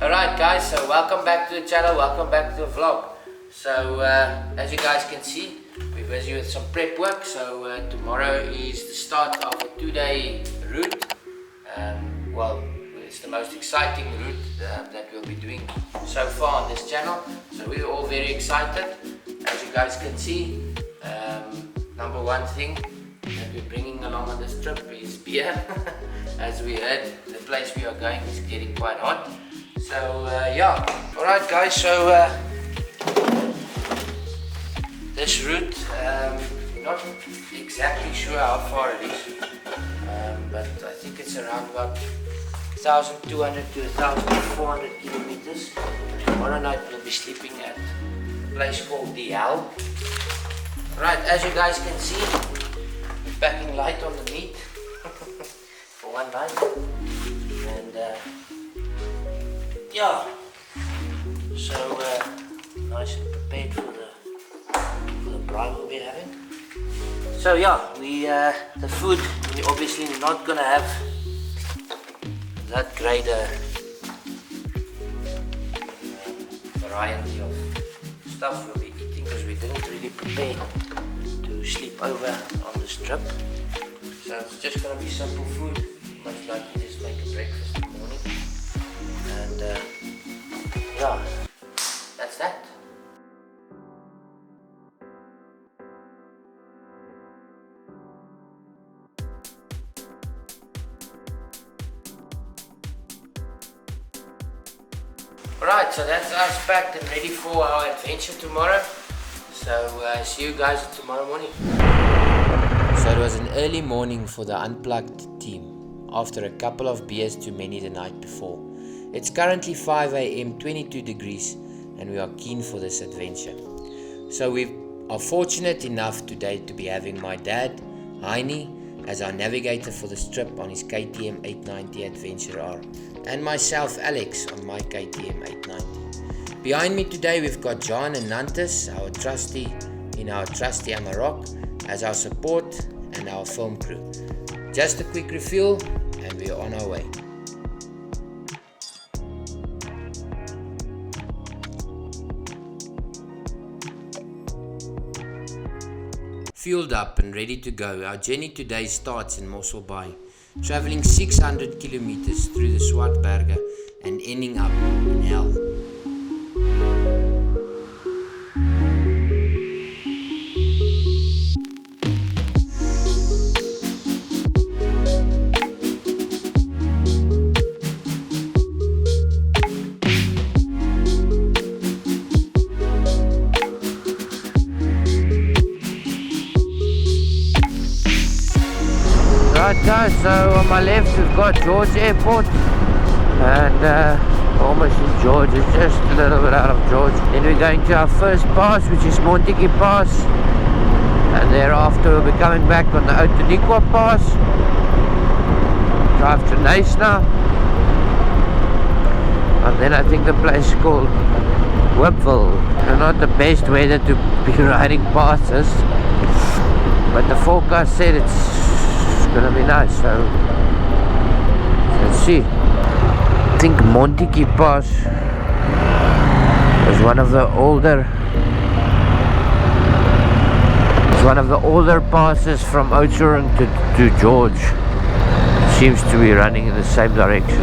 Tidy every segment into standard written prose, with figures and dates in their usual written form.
Alright guys, so welcome back to the channel, welcome back to the vlog. So as you guys can see, we're busy with some prep work. So tomorrow is the start of a 2-day route. Well, it's the most exciting route that we'll be doing so far on this channel. So we're all very excited. As you guys can see, number one thing that we're bringing along on this trip is beer. As we heard, the place we are going is getting quite hot. So yeah, alright guys, so this route, not exactly sure how far it is, but I think it's around about 1,200 to 1,400 kilometers. Tomorrow night we'll be sleeping at a place called the Hell. Right, as you guys can see, we're packing light on the meat for one night, and yeah, so nice and prepared for the bride we'll be having. So yeah, the food, we're obviously not gonna have that great variety of stuff we'll be eating, because we didn't really prepare to sleep over on this trip. So it's just gonna be simple food, much like you just make a breakfast in the morning. And yeah, that's that. Alright, so that's us packed and ready for our adventure tomorrow. So see you guys tomorrow morning. So it was an early morning for the Unplugged team, after a couple of beers too many the night before. It's currently 5 AM, 22 degrees, and we are keen for this adventure. So we are fortunate enough today to be having my dad, Heine, as our navigator for this trip on his KTM 890 Adventure R, and myself, Alex, on my KTM 890. Behind me today we've got John and Nantes, our trusty in our trusty Amarok, as our support and our film crew. Just a quick refuel and we are on our way. Fueled up and ready to go, our journey today starts in Mossel Bay, traveling 600 kilometers through the Swartberge and ending up in Hell. Right guys, so on my left we've got George Airport, and almost in George, it's just a little bit out of George. Then we're going to our first pass, which is Montagu Pass, and thereafter we'll be coming back on the Outeniqua Pass, drive to Naisna, and then I think the place is called Whipville. Not the best weather to be riding past this, but the forecast said it's gonna be nice, so let's see. I think Montagu Pass is one of the older passes from Oudtshoorn to George. It seems to be running in the same direction.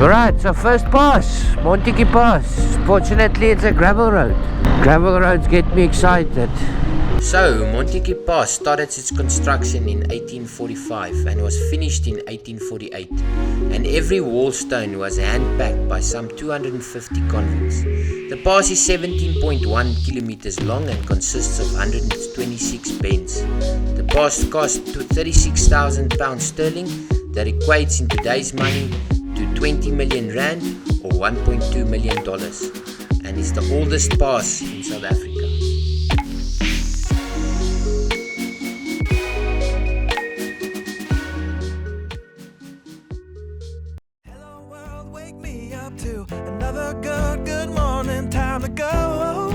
Alright, so first pass, Montagu Pass. Fortunately it's a gravel road. Gravel roads get me excited. So, Montagu Pass started its construction in 1845 and was finished in 1848, and every wall stone was hand-packed by some 250 convicts. The pass is 17.1 kilometers long and consists of 126 bends. The pass cost £36,000 sterling, that equates in today's money to 20 million rand or $1.2 million, and is the oldest pass in South Africa. To another good morning, time to go.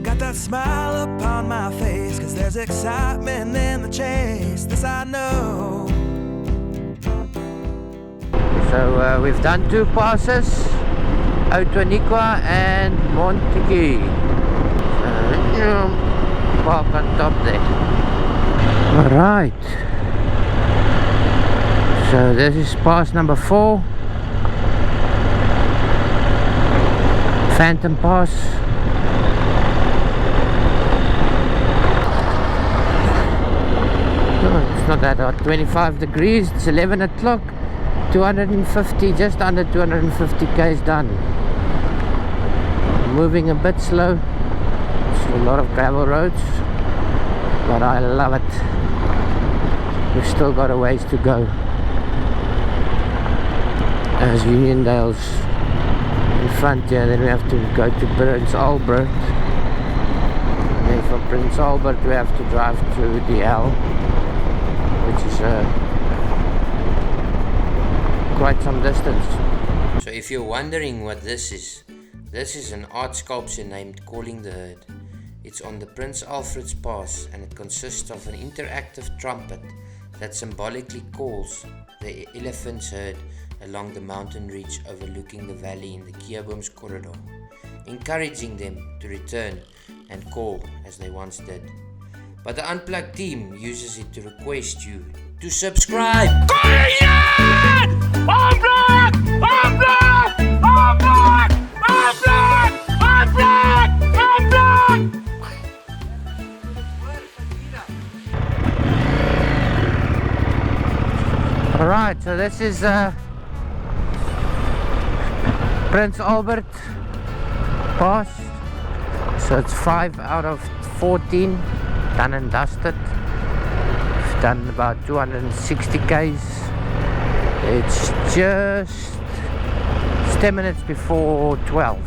Got that smile upon my face, 'cause there's excitement in the chase, this I know. So we've done 2 passes, Outwaniqua and Montagu. Park on top there. Alright. So this is pass number 4. Phantom Pass. Oh, it's not that hot. 25 degrees. It's 11 o'clock. 250, just under 250 k's done. Moving a bit slow. It's a lot of gravel roads, but I love it. We've still got a ways to go. There's Uniondale's in front here. Then we have to go to Prince Albert. And then from Prince Albert we have to drive to the L, which is quite some distance. So if you're wondering what this is an art sculpture named Calling the Herd. It's on the Prince Alfred's Pass, and it consists of an interactive trumpet that symbolically calls the elephant's herd along the mountain ridge overlooking the valley in the Keabooms corridor, encouraging them to return and call as they once did. But the Unplugged team uses it to request you to subscribe. Alright, so this is Prince Albert Pass. So it's 5 out of 14 done and dusted. We've done about 260 k's. It's just 10 minutes before 12.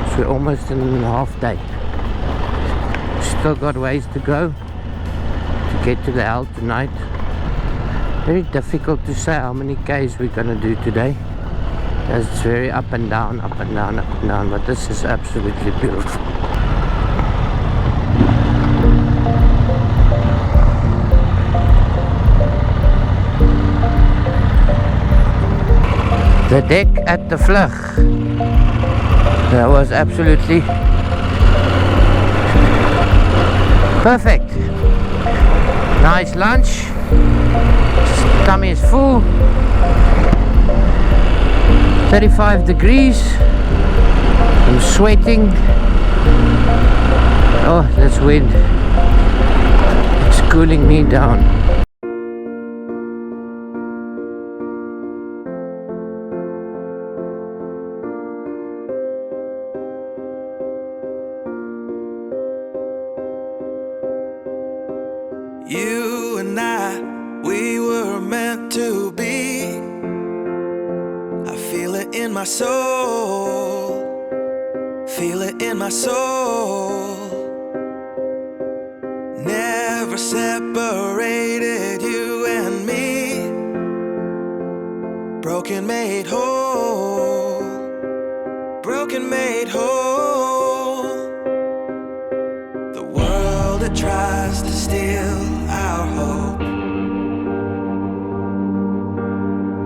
So we're almost in a half day. Still got ways to go to get to the L tonight. Very difficult to say how many k's we're gonna do today, as it's very up and down, up and down, up and down, but this is absolutely beautiful. The deck at the Vlug, that was absolutely perfect. Nice lunch. Tummy is full. 35 degrees. I'm sweating. Oh, this wind. It's cooling me down. You and I, we were meant to be. I feel it in my soul. Feel it in my soul. Never separated, you and me. Broken made whole. Broken made whole. The world that tries to steal our hope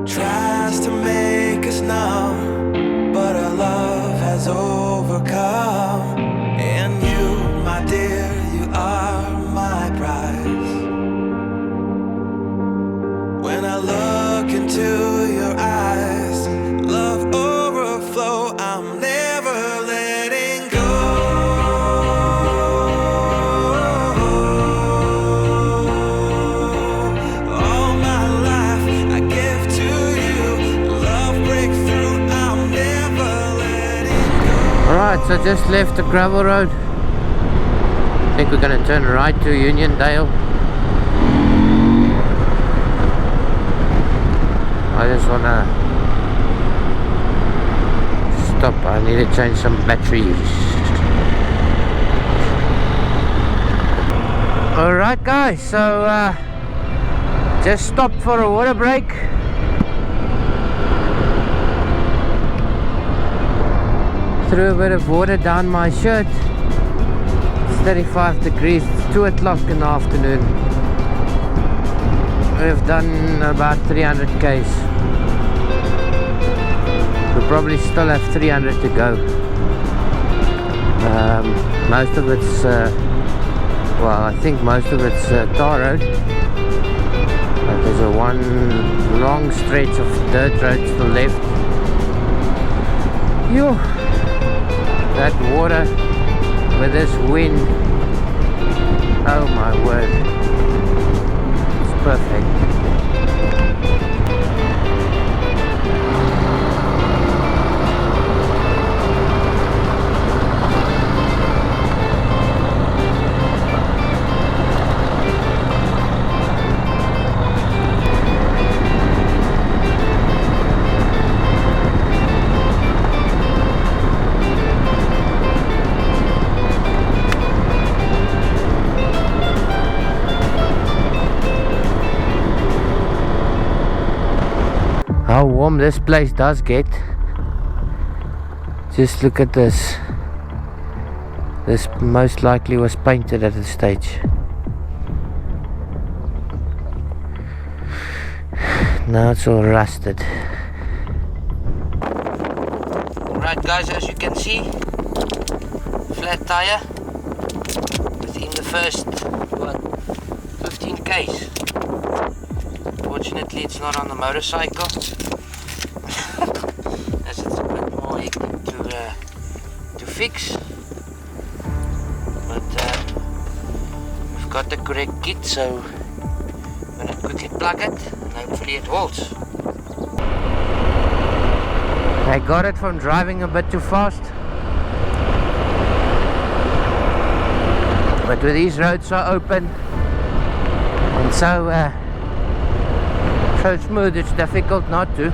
tries to make us numb, but our love has overcome. And you, my dear, you are my prize. When I look into your eyes, love overflow, I'm never letting go. Alright, so just left the gravel road. I think we're going to turn right to Uniondale. I just want to stop. I need to change some batteries. Alright guys, so just stopped for a water break. Threw a bit of water down my shirt. It's 35 degrees, it's 2 o'clock in the afternoon. we've done about 300 k's. We probably still have 300 to go. Most of it's well, I think most of it's tar road, but there's a one long stretch of dirt road to the left. Yo, that water with this wind, oh my word, it's perfect. How warm this place does get. Just look at this. This most likely was painted at this stage. Now it's all rusted. Right guys, as you can see, flat tire within the first 15 k's. Fortunately it's not on the motorcycle, as it's a bit more hectic to fix, but we've got the correct kit, so I'm going to quickly plug it and hopefully it holds. I got it from driving a bit too fast, but with these roads so open and so smooth, it's difficult not to.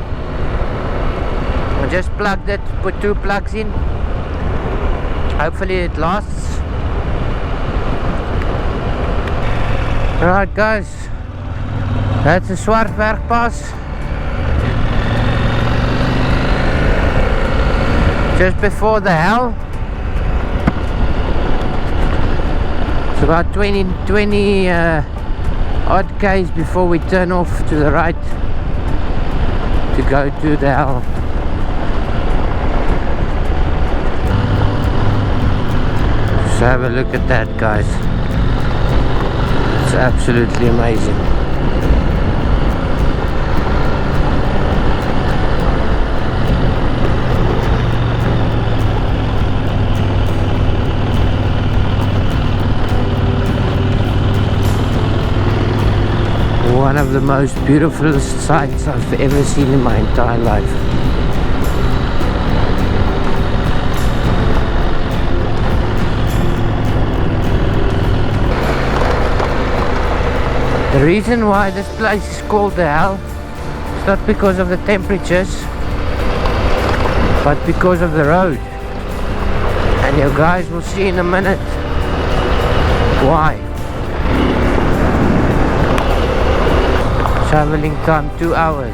I just plugged it, put 2 plugs in, hopefully it lasts. Alright guys, that's the Swartberg Pass, just before the hell. It's about 20 odd k's before we turn off to the right to go to the hell. Just have a look at that guys, it's absolutely amazing. One of the most beautiful sights I've ever seen in my entire life. The reason why this place is called the hell is not because of the temperatures, but because of the road. And you guys will see in a minute why. Traveling time 2 hours.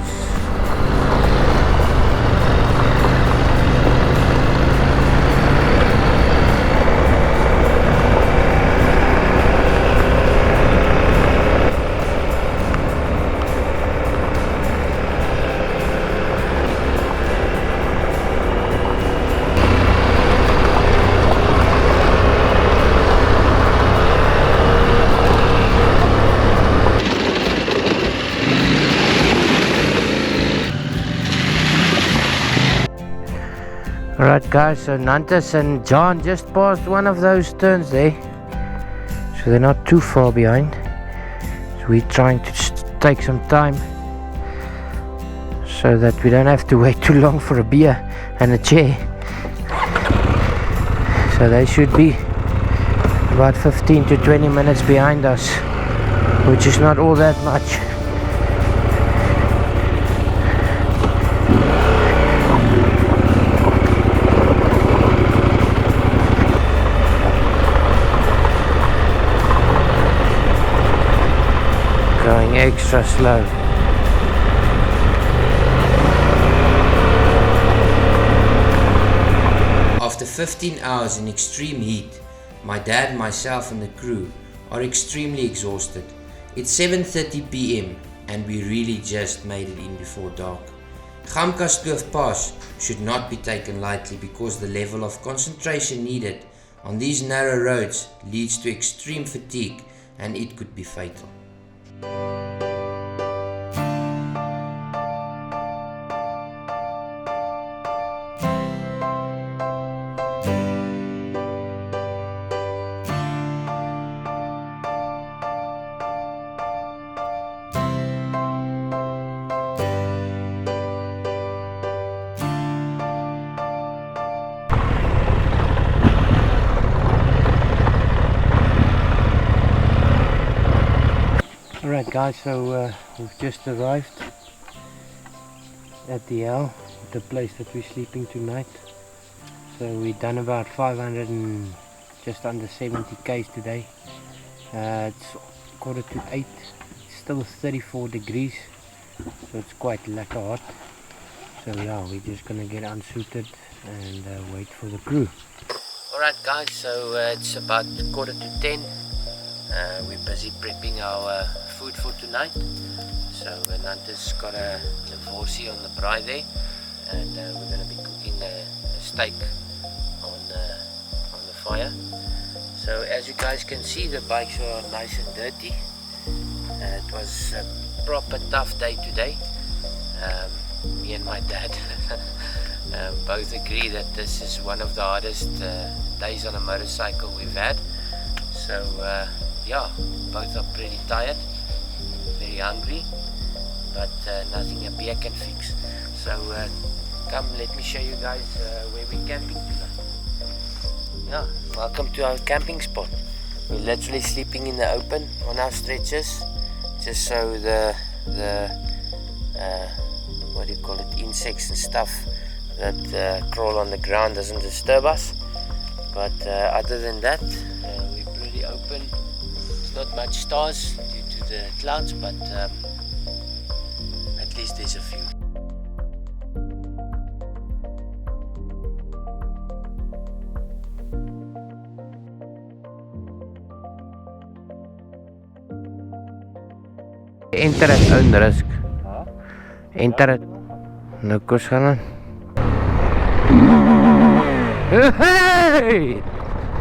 Alright guys, so Nantes and John just passed one of those turns there, so they're not too far behind. So we're trying to just take some time so that we don't have to wait too long for a beer and a chair. So they should be about 15 to 20 minutes behind us, which is not all that much. Going extra slow. After 15 hours in extreme heat, my dad, myself and the crew are extremely exhausted. It's 7:30 p.m. and we really just made it in before dark. Montagu Pass should not be taken lightly because the level of concentration needed on these narrow roads leads to extreme fatigue and it could be fatal. Alright guys, so we've just arrived at the L, the place that we're sleeping tonight. So we've done about 500 and just under 70 k's today. It's 7:45, it's still 34 degrees, so it's quite lekker hot. So yeah, we're just gonna get unsuited and wait for the crew. Alright guys, so it's about 9:45. We're busy prepping our food for tonight. So Nanta's got a divorcee on the braai there, and we're going to be cooking a steak on the fire. So as you guys can see, the bikes are nice and dirty. It was a proper tough day today. Me and my dad both agree that this is one of the hardest days on a motorcycle we've had. So yeah, both are pretty tired, very hungry, but nothing a beer can fix. So come, let me show you guys where we're camping tonight. Yeah, welcome to our camping spot. We're literally sleeping in the open on our stretchers, just so the what do you call it, insects and stuff that crawl on the ground doesn't disturb us. But other than that, we're pretty open. There's not much stars due to the clouds, but at least there's a few. Enter at own risk. Enter at no kos gaan aan. Hey!